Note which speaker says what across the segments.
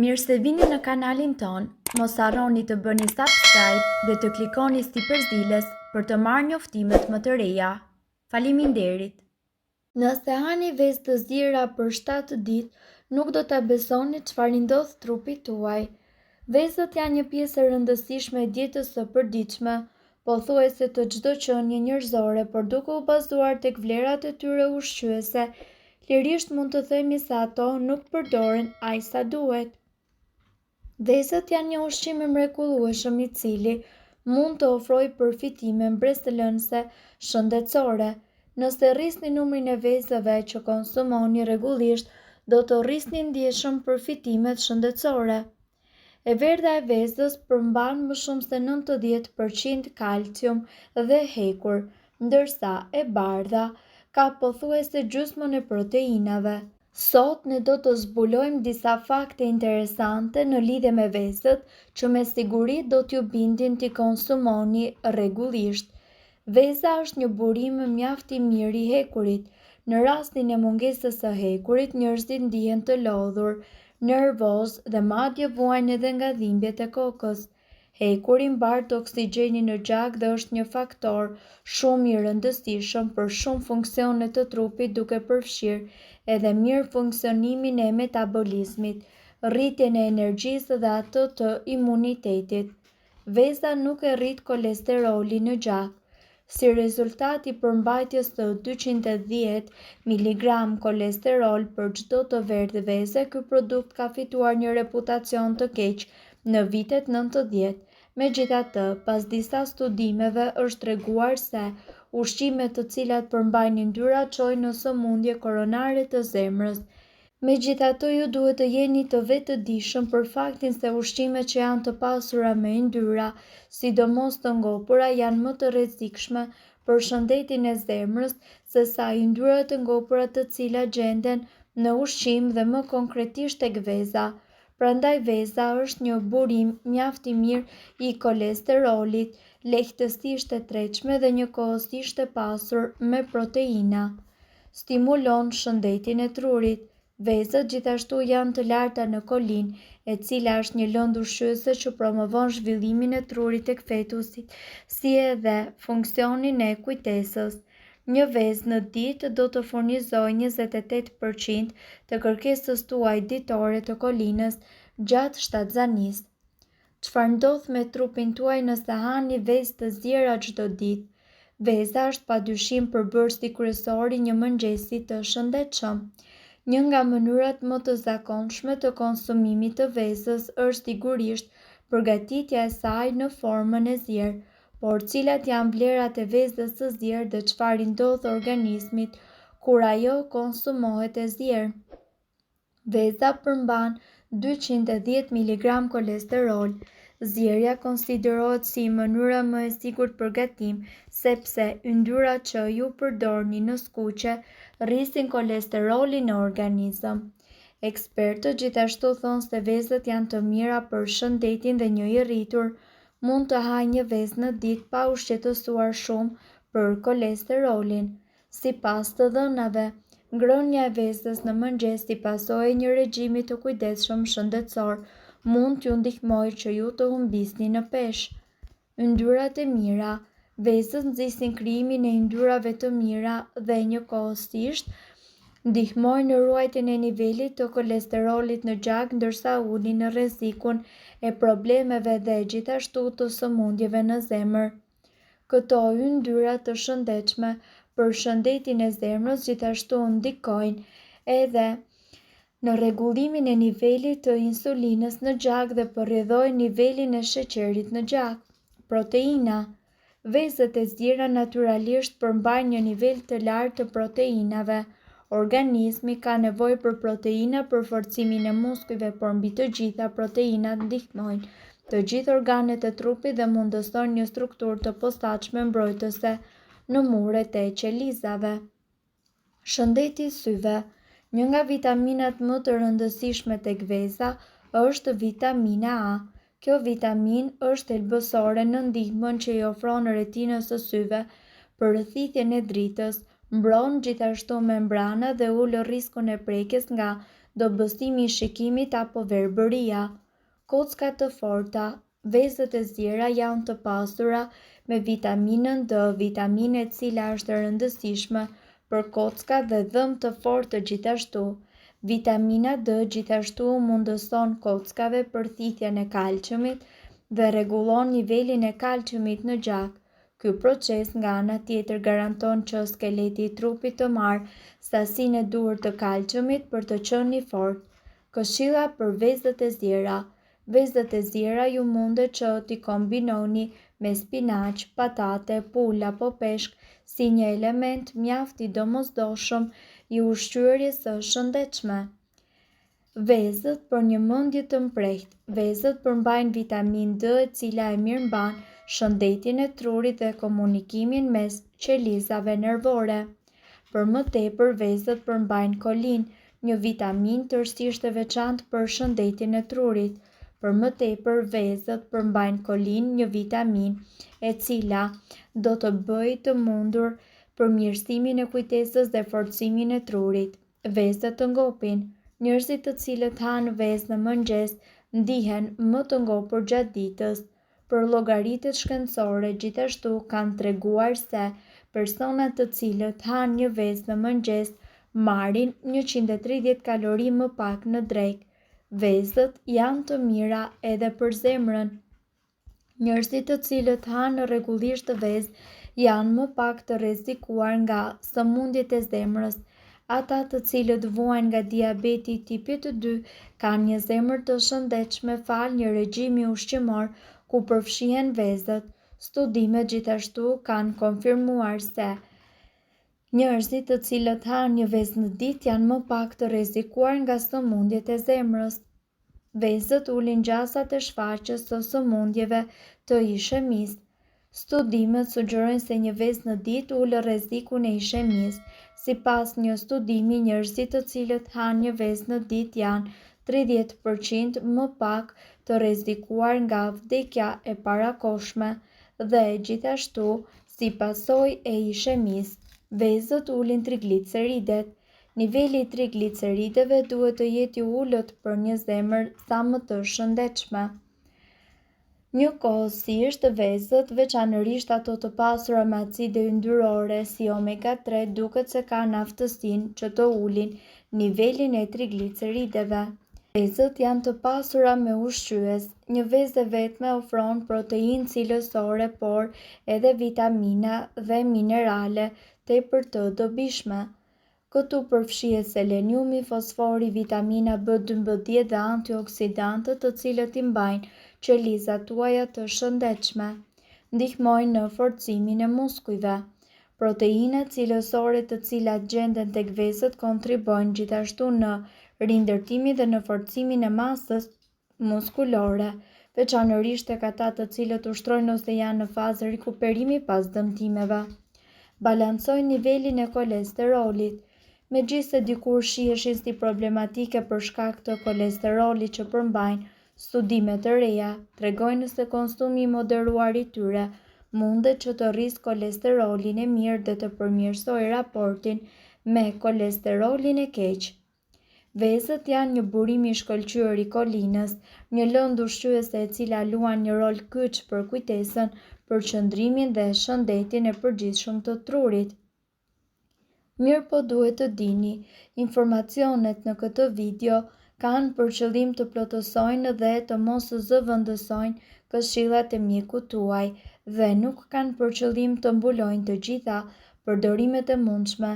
Speaker 1: Mirë se vini në kanalin ton, mos harroni të bëni subscribe dhe të klikoni si përzieles për të marrë njoftimet më të reja. Faleminderit! Nëse hani vezë të zjera për 7 ditë, nuk do ta besoni çfarë ndodh trupit tuaj. Vezët janë një pjesë e rëndësishme e dietës së përditshme, pothuajse të çdo qenie njerëzore, por duke u bazuar tek vlerat e tyre ushqyese, lirisht mund të themi se ato nuk përdoren aq sa duhet. Vezët janë një ushqim i mrekullueshëm i cili mund të ofrojë përfitime mbretërëse shëndetësore. Nëse rrisni numrin e vezëve që konsumoni rregullisht, do të rrisni ndjeshëm përfitimet shëndetësore. E verdha e vezës përmban më shumë se 90% kalcium dhe hekur, ndërsa e bardha ka pothuajse gjysmën e proteinave. Sot ne do të zbulojmë disa fakte interesante në lidhje me vezët që me siguri do t'ju bindin t'i konsumoni rregullisht. Veza është një burim mjaft i mirë i hekurit. Në rastin e mungesës së hekurit, njerëzit ndihen të lodhur, nervoz dhe madje vuajnë edhe nga dhimbjet e kokës. Hekuri mbart oksigjenin në gjak dhe është një faktor shumë i rëndësishëm për shumë funksione të trupit, duke përfshirë edhe mirë funksionimin e metabolizmit, rritjen e energjisë dhe atë të imunitetit. Veza nuk e rrit kolesterolin në gjak. Si rezultat i përmbajtjes së 210 mg kolesterol për çdo të verdhë veze, ky produkt ka fituar një reputacion të keq në vitet 90. Megjithatë, pas disa studimeve është treguar se ushqimet të cilat përmbajnë yndyra çojnë në sëmundje koronare të zemrës. Megjithatë, ju duhet të jeni të vetëdijshëm për faktin se ushqimet që janë të pasura me yndyra, sidomos të ngopura, janë më të rrezikshme për shëndetin e zemrës sesa yndyrat të ngopura të cilat gjenden në ushqim dhe më konkretisht tek veza. Prandaj veza është një burim mjaft i mirë i kolesterolit, lehtësisht e tretshme dhe njëkohësisht e pasur me proteina. Stimulon shëndetin e trurit. Vezët gjithashtu janë të larta në kolin, e cila është një lëndë ushqyese që promovon zhvillimin e trurit tek fetusi, si edhe funksionin e kujtesës. Një vezë në ditë do të furnizojë 28% të kërkesës tuaj ditore të kolinës gjatë shtatzanisë. Çfarë ndodh me trupin tuaj nëse hani vezë të zjera çdo ditë? Veza është padyshim përbërësi kryesor i një mëngjesi të shëndetshëm. Një nga mënyrat më të zakonshme të konsumimit të vezës është sigurisht përgatitja e saj në formën e zjerë, por cilat janë vlerat e vezës së zjerë dhe çfarë ndodh organizmit kur ajo konsumohet e zjerë? Veza përmban 210 mg kolesterol. Zjerja konsiderohet si mënyra më e sigurt për gatim, sepse yndyrat që ju përdorni në skuqe rrisin kolesterolin në organizëm. Ekspertët gjithashtu thonë se vezët janë të mira për shëndetin dhe një i rritur mund të hajë një vezë në ditë pa u shqetësuar shumë për kolesterolin. Sipas të dhënave, ngrënia e vezës në mëngjes si pasojë e një regjimi të kujdesshëm shëndetësor mund t'ju ndihmojë që ju të humbisni në peshë. Yndyrat e mira. Vezët nxisin krijimin e yndyrave të mira dhe njëkohësisht ndihmojnë në ruajtjen e nivelit të kolesterolit në gjak, ndërsa ulin në rrezikun e problemeve dhe gjithashtu të sëmundjeve në zemër. Këto yndyra të shëndetshme për shëndetin e zemrës gjithashtu ndikojnë edhe në rregullimin e nivelit të insulinës në gjak dhe përrjedhojnë nivelin e sheqerit në gjak. Proteina. Vezët e zjera natyralisht përmbajnë një nivel të lartë të proteinave. Organizmi ka nevojë për proteina për forcimin e muskujve, por mbi të gjitha proteinat ndihmojnë të gjithë organet e trupit dhe mundësojnë një strukturë të posaçme mbrojtëse në muret e qelizave. Shëndeti i syve. Një nga vitaminat më të rëndësishme tek veza është vitamina A. Kjo vitaminë është thelbësore në ndihmën që i ofron retinës së syve për rrëthitjen e dritës, mbron gjithashtu membrana dhe ul rrezikun e prekjes nga dobëstimi i shikimit apo verbëria. Kocka të forta. Vezët e zjera janë të pasura me vitaminën D, vitaminë e cila është e rëndësishme për kocka dhe dhëmbë të fortë gjithashtu. Vitamina D gjithashtu mundëson kockave përthithjen e kalciumit dhe rregullon nivelin e kalciumit në gjak. Ky proces nga ana tjetër garanton që skeleti i trupit të marrë sasinë e duhur të kalciumit për të qenë i fortë. Këshilla për vezët e zjera. Vezët e zjera ju mundet që t'i kombinoni me spinaq, patate, pul apo peshk si një element mjaft i domosdoshëm i ushqyerjes së shëndetshme. Vezët për një mendje të mprehtë. Vezët përmbajnë vitaminë D e cila e mirëmban shëndetin e trurit dhe komunikimin mes qelizave nervore. Për më tepër, vezët përmbajnë kolin, një vitaminë tërësisht e veçantë për shëndetin e trurit. Për më tepër, vezët përmbajnë kolin, një vitaminë e cila do të bëjë të mundur përmirësimin e kujtesës dhe forcimin e trurit. Vezët të ngopin. Njerëzit të cilët hanë vezë në mëngjes ndihen më të ngopur gjatë ditës. Për llogaritë shkencore, gjithashtu kanë treguar se personat të cilët hanë një vezë në mëngjes marrin 130 kalori më pak në drekë. Vezët janë të mira edhe për zemrën. Njerëzit të cilët hanë rregullisht vezë janë më pak të rrezikuar nga sëmundjet e zemrës. Ata të cilët vuajnë nga diabeti tipit 2 kanë një zemër të shëndetshme fal një regjimi ushqimor ku përfshihen vezët. Studimet gjithashtu kanë konfirmuar se njerëzit të cilët hanë një vezë në ditë janë më pak të rrezikuar nga sëmundjet e zemrës. Vezët ulin gjasat e shfaqjes së sëmundjeve të ishemisë. Studimet sugjerojnë se një vezë në ditë ul rrezikun e ishemisë. Sipas një studimi, njerëzit të cilët hanë një vezë në ditë janë 30% më pak të rrezikuar nga vdekja e parakohshme dhe gjithashtu si pasojë e ishemisë. Vezët ulin trigliceridet. Niveli i triglicerideve duhet të jetë i ulët për një zemër sa më të shëndetshme. Njëkohësisht, vezët, veçanërisht ato të pasura me acide yndyrore si omega 3, duket se kanë aftësinë që të ulin nivelin e triglicerideve. Vezët janë të pasura me ushqyes. Një vezë e vetme ofron proteinë cilësore, por edhe vitamina dhe minerale tepër të dobishme. Këtu përfshihet seleniumi, fosfori, vitamina B12 dhe antioksidantët të cilët i mbajnë qelizat tuaja të shëndetshme. Ndihmojnë në forcimin e muskujve. Proteinat cilësore të cilat gjenden tek vezët kontribojnë gjithashtu në rindërtimin dhe në forcimin e masës muskulore, veçanërisht tek ata të cilët ushtrojnë ose janë në fazë rikuperimi pas dëmtimeve. Balancojnë nivelin e kolesterolit. Megjithëse dikur shiheshin si problematike për shkak të kolesterolit që përmbajnë, studime të reja tregojnë se konsumi i moderuar i tyre mundet që të rrisë kolesterolin e mirë dhe të përmirësojë raportin me kolesterolin e keq. Vezët janë një burim i shkëlqyer i kolinës, një lëndë ushqyese e cila luan një rol kyç për kujtesën, përqendrimin dhe shëndetin e përgjithshëm të trurit. Mirë po duhet të dini, informacionet në këtë video kanë për qëllim të plotësojnë dhe të mos zëvendësojnë këshillat e mjekut tuaj dhe nuk kanë për qëllim të mbulojnë të gjitha përdorimet e mundshme,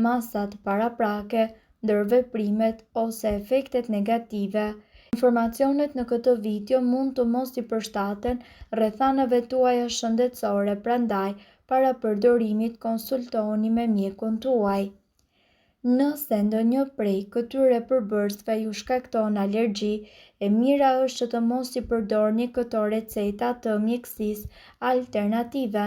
Speaker 1: masat paraprake, ndërveprimet ose efektet negative. Informacionet në këtë video mund të mos i përshtaten rrethanave tuaja shëndetësore, prandaj para përdorimit konsultohuni me mjekun tuaj. Nëse ndonjë prej këtyre përbërësve ju shkakton alergji, e mira është që të mos i përdorni këto receta të mjekësisë alternative.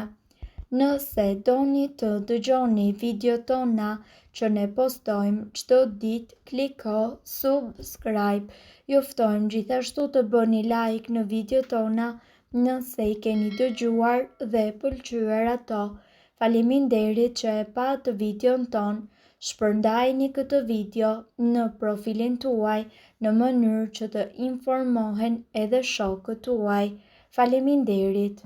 Speaker 1: Nëse doni të dëgjoni video tona që ne postojmë çdo ditë, kliko subscribe. Ju ftojmë gjithashtu të bëni like në video tona nëse i keni dëgjuar dhe pëlqyer ato. Faleminderit që e pat videon ton. Shpërndajini këtë video në profilin tuaj në mënyrë që të informohen edhe shokët tuaj. Faleminderit!